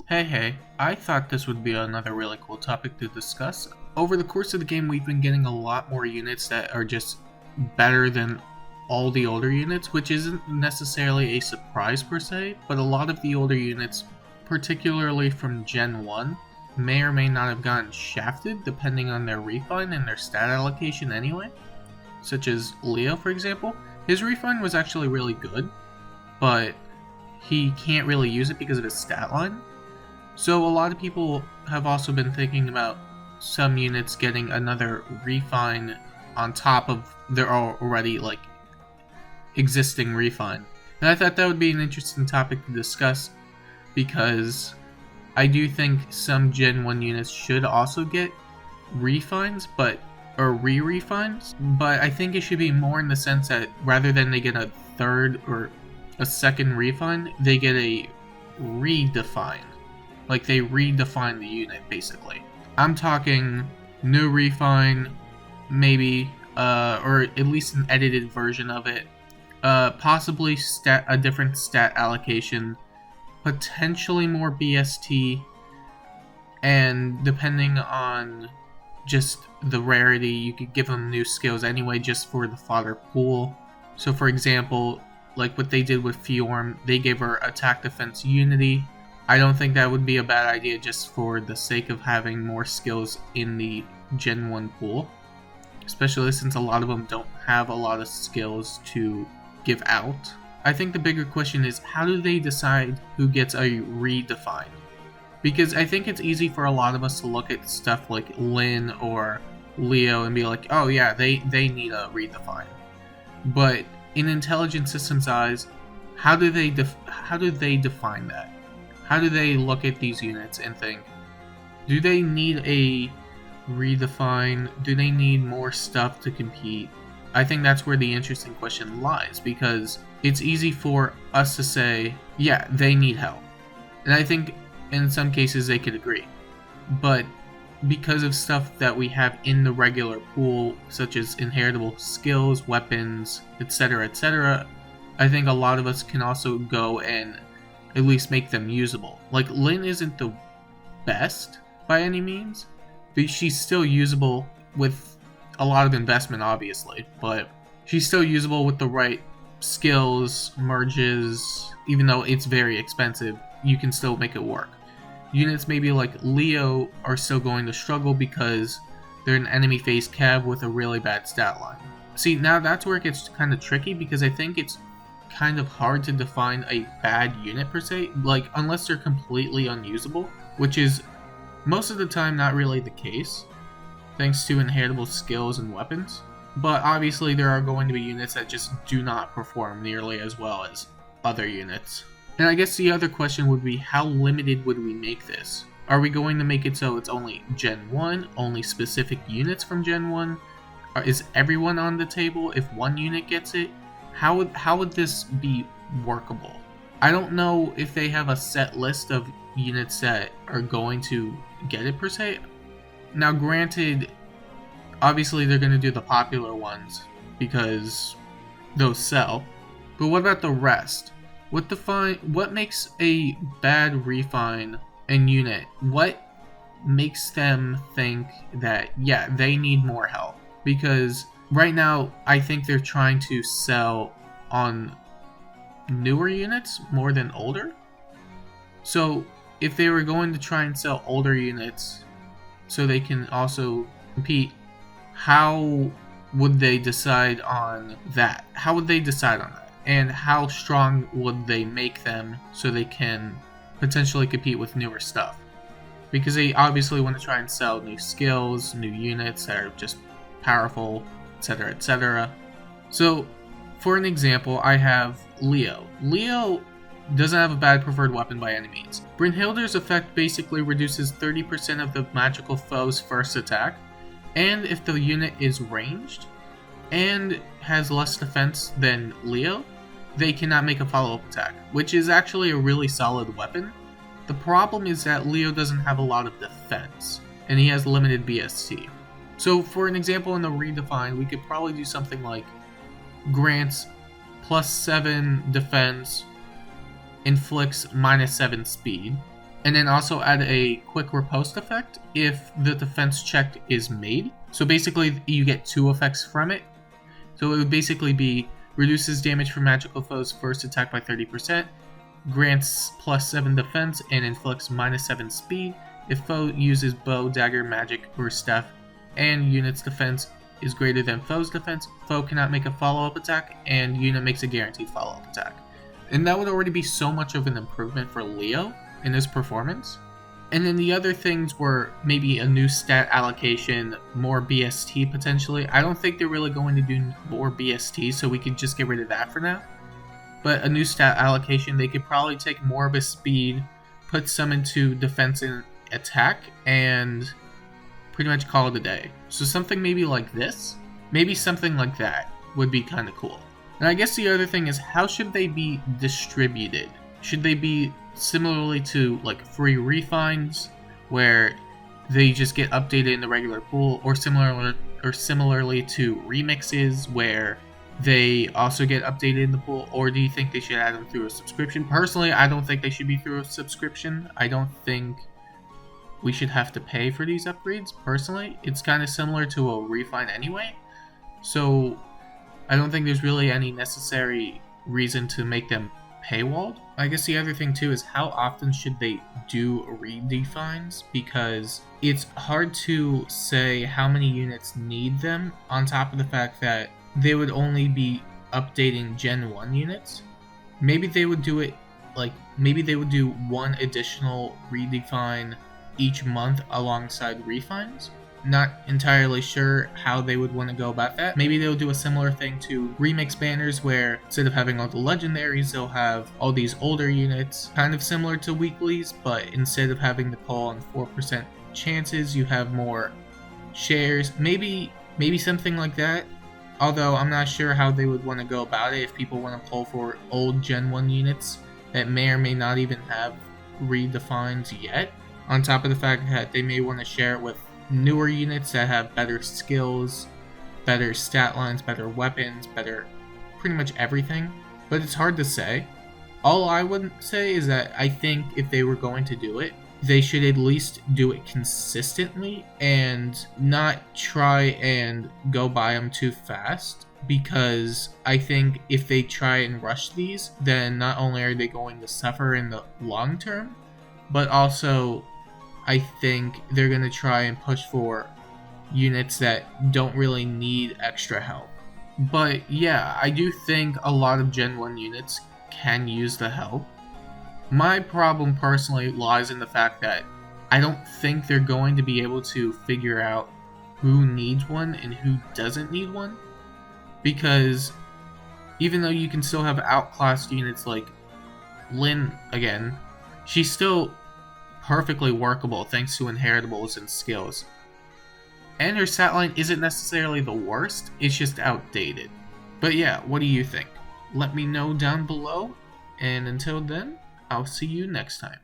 Hey, I thought this would be another really cool topic to discuss. Over the course of the game, we've been getting a lot more units that are just better than all the older units, which isn't necessarily a surprise per se, but a lot of the older units, particularly from Gen 1, may or may not have gotten shafted depending on their refine and their stat allocation anyway. Such as Leo, for example. His refine was actually really good, but he can't really use it because of his stat line. So a lot of people have also been thinking about some units getting another refine on top of their already existing refine. And I thought that would be an interesting topic to discuss because I do think some Gen 1 units should also get refines, or re-refines, but I think it should be more in the sense that rather than they get a third or a second refine, they get a redefine. Like, they redefine the unit, basically. I'm talking new refine, maybe, or at least an edited version of it. Possibly a different stat allocation, potentially more BST, and depending on just the rarity, you could give them new skills anyway just for the fodder pool. So for example, like what they did with Fjorm, they gave her attack defense unity. I don't think that would be a bad idea just for the sake of having more skills in the Gen 1 pool. Especially since a lot of them don't have a lot of skills to give out. I think the bigger question is, how do they decide who gets a redefine? Because I think it's easy for a lot of us to look at stuff like Lin or Leo and be like, oh yeah, they need a redefine. But in Intelligent Systems' eyes, how do they define that? How do they look at these units and think, do they need a redefine? Do they need more stuff to compete? I think that's where the interesting question lies, because it's easy for us to say, yeah, they need help. And I think in some cases they could agree. But because of stuff that we have in the regular pool, such as inheritable skills, weapons, etc., I think a lot of us can also go and at least make them usable. Like, Lin isn't the best by any means, but she's still usable with a lot of investment, obviously. But she's still usable with the right skills, merges. Even though it's very expensive, you can still make it work. Units maybe like Leo are still going to struggle because they're an enemy phase cav with a really bad stat line. See, now that's where it gets kind of tricky, because I think it's kind of hard to define a bad unit per se, like unless they're completely unusable, which is most of the time not really the case, thanks to inheritable skills and weapons. But obviously there are going to be units that just do not perform nearly as well as other units. And I guess the other question would be, how limited would we make this? Are we going to make it so it's only Gen 1, only specific units from Gen 1? Or is everyone on the table if one unit gets it? How would this be workable? I don't know if they have a set list of units that are going to get it per se. Now granted, obviously they're going to do the popular ones because those sell. But what about the rest? What makes a bad refine and unit? What makes them think that, yeah, they need more help? Because right now, I think they're trying to sell on newer units more than older. So if they were going to try and sell older units so they can also compete, how would they decide on that? How would they decide on that? And how strong would they make them so they can potentially compete with newer stuff? Because they obviously want to try and sell new skills, new units that are just powerful, etc. So, for an example, I have Leo. Leo doesn't have a bad preferred weapon by any means. Brynhilder's effect basically reduces 30% of the magical foe's first attack, and if the unit is ranged and has less defense than Leo, they cannot make a follow-up attack, which is actually a really solid weapon. The problem is that Leo doesn't have a lot of defense, and he has limited BST. So for an example in the Redefine, we could probably do something like grants +7 defense, inflicts -7 speed, And then also add a quick riposte effect if the defense check is made. So basically you get 2 effects from it. So it would basically be reduces damage from magical foes' first attack by 30%, grants +7 defense, and inflicts -7 speed. If foe uses bow, dagger, magic, or staff, and unit's defense is greater than foe's defense, foe cannot make a follow-up attack, and unit makes a guaranteed follow-up attack. And that would already be so much of an improvement for Leo in his performance. And then the other things were maybe a new stat allocation, more BST potentially. I don't think they're really going to do more BST, so we could just get rid of that for now. But a new stat allocation, they could probably take more of his speed, put some into defense and attack, and pretty much call it a day. So something maybe like this, maybe something like that would be kind of cool. And I guess the other thing is, how should they be distributed? Should they be similarly to like free refines, where they just get updated in the regular pool, or similarly to remixes, where they also get updated in the pool? Or do you think they should add them through a subscription? Personally, I don't think they should be through a subscription. I don't think we should have to pay for these upgrades, personally. It's kind of similar to a refine anyway, so I don't think there's really any necessary reason to make them paywalled. I guess the other thing too is, how often should they do redefines, because it's hard to say how many units need them, on top of the fact that they would only be updating Gen 1 units. Maybe they would do it like, maybe they would do one additional redefine each month alongside refines. Not entirely sure how they would want to go about that. Maybe they'll do a similar thing to remix banners, where instead of having all the legendaries, they'll have all these older units, kind of similar to weeklies, but instead of having the pull on 4% chances, you have more shares. Maybe something like that. Although I'm not sure how they would want to go about it if people want to pull for old Gen 1 units that may or may not even have redefines yet. On top of the fact that they may want to share it with newer units that have better skills, better stat lines, better weapons, better pretty much everything. But it's hard to say. All I would say is that I think if they were going to do it, they should at least do it consistently and not try and go by them too fast. Because I think if they try and rush these, then not only are they going to suffer in the long term, but also I think they're going to try and push for units that don't really need extra help. But yeah, I do think a lot of Gen 1 units can use the help. My problem personally lies in the fact that I don't think they're going to be able to figure out who needs one and who doesn't need one. Because even though you can still have outclassed units like Lynn again, she's still perfectly workable thanks to inheritables and skills. And her stat line isn't necessarily the worst, it's just outdated. But yeah, what do you think? Let me know down below, and until then, I'll see you next time.